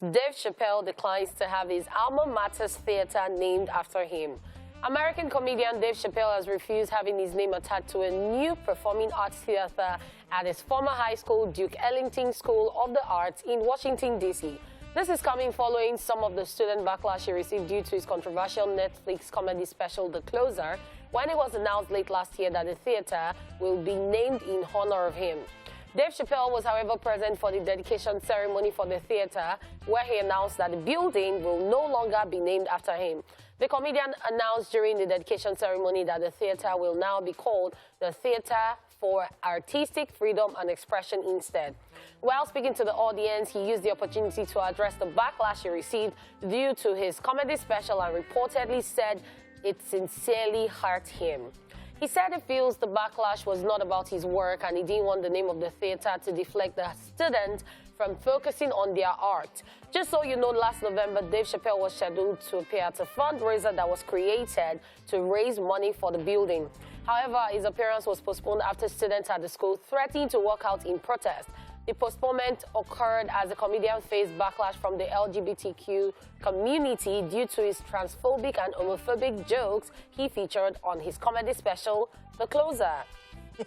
Dave Chappelle declines to have his alma mater's theater named after him. American comedian Dave Chappelle has refused having his name attached to a new performing arts theater at his former high school, Duke Ellington School of the Arts in Washington, D.C. This is coming following some of the student backlash he received due to his controversial Netflix comedy special, The Closer, when it was announced late last year that the theater will be named in honor of him. Dave Chappelle was, however, present for the dedication ceremony for the theater, where he announced that the building will no longer be named after him. The comedian announced during the dedication ceremony that the theater will now be called the Theater for Artistic Freedom and Expression instead. While speaking to the audience, he used the opportunity to address the backlash he received due to his comedy special and reportedly said it sincerely hurt him. He said he feels the backlash was not about his work and he didn't want the name of the theater to deflect the students from focusing on their art. Just so you know, last November, Dave Chappelle was scheduled to appear at a fundraiser that was created to raise money for the building. However, his appearance was postponed after students at the school threatened to walk out in protest. The postponement occurred as the comedian faced backlash from the LGBTQ community due to his transphobic and homophobic jokes he featured on his comedy special, The Closer.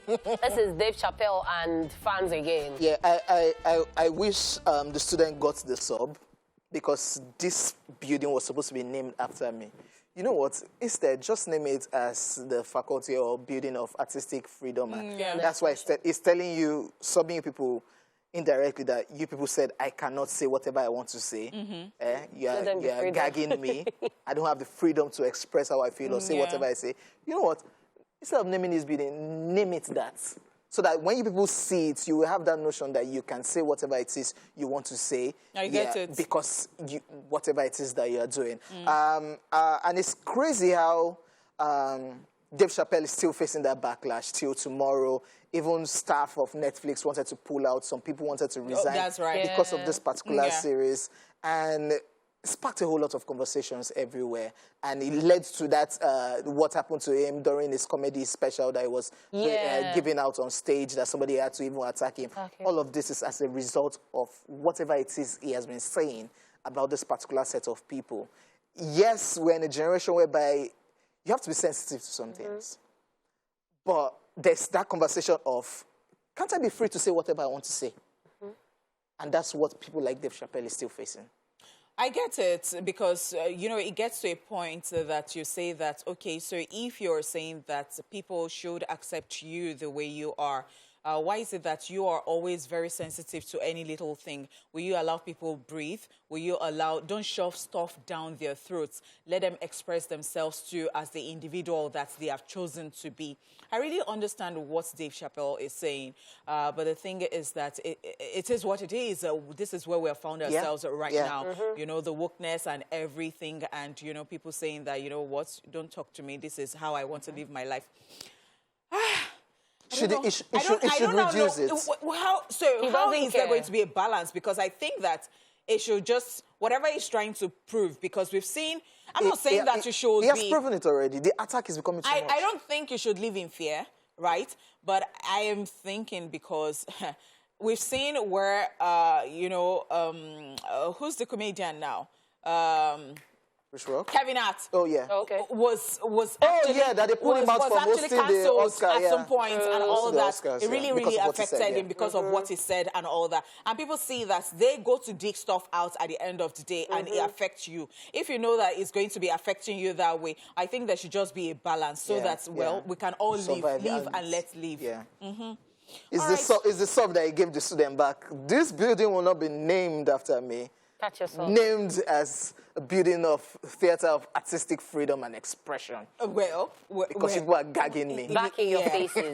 This is Dave Chappelle and fans again. Yeah, I wish the student got the sub, because this building was supposed to be named after me. You know what? Instead, just name it as the Faculty or Building of Artistic Freedom. Yeah, that's why it's telling you, subbing you people indirectly, that you people said I cannot say whatever I want to say. You are gagging me. I don't have the freedom to express how I feel or say whatever I say. You know what? Instead of naming this building, name it that. So that when you people see it, you will have that notion that you can say whatever it is you want to say. I get it. Because whatever it is that you are doing. And it's crazy how Dave Chappelle is still facing that backlash till tomorrow. Even staff of Netflix wanted to pull out. Some people wanted to resign because of this particular series. And it sparked a whole lot of conversations everywhere. And it led to that, what happened to him during his comedy special that he was giving out on stage, that somebody had to even attack him. All of this is as a result of whatever it is he has been saying about this particular set of people. Yes, we're in a generation whereby you have to be sensitive to some things. But there's that conversation of, can't I be free to say whatever I want to say? And that's what people like Dave Chappelle is still facing. I get it, because, you know, it gets to a point that you say that, okay, so if you're saying that people should accept you the way you are, why is it that you are always very sensitive to any little thing? Will you allow people breathe? Will you don't shove stuff down their throats. Let them express themselves too as the individual that they have chosen to be. I really understand what Dave Chappelle is saying, but the thing is that it is what it is. This is where we have found ourselves right now. You know, the wokeness and everything, and, you know, people saying that, you know what, don't talk to me. This is how I want to live my life. It should reduce it. How is there going to be a balance? Because I think that it should just, whatever he's trying to prove, because we've seen, I'm not saying that you should He has proven it already. The attack is becoming too much. I don't think you should live in fear, right? But I am thinking, because we've seen where, you know, who's the comedian now? Kevin Hart. Oh, yeah. Was actually, that they pulled him out for hosting the Oscar, at some point, and all of that. Oscars, it really affected him because of what he said and all that. And people see that they go to dig stuff out at the end of the day, and it affects you. If you know that it's going to be affecting you that way, I think there should just be a balance so that, well, we can all live and let live. Is the sub that he gave the student back? This building will not be named after me. Catch yourself. Named as a building of Theater of Artistic Freedom and Expression. Because people are gagging me. Back in your faces.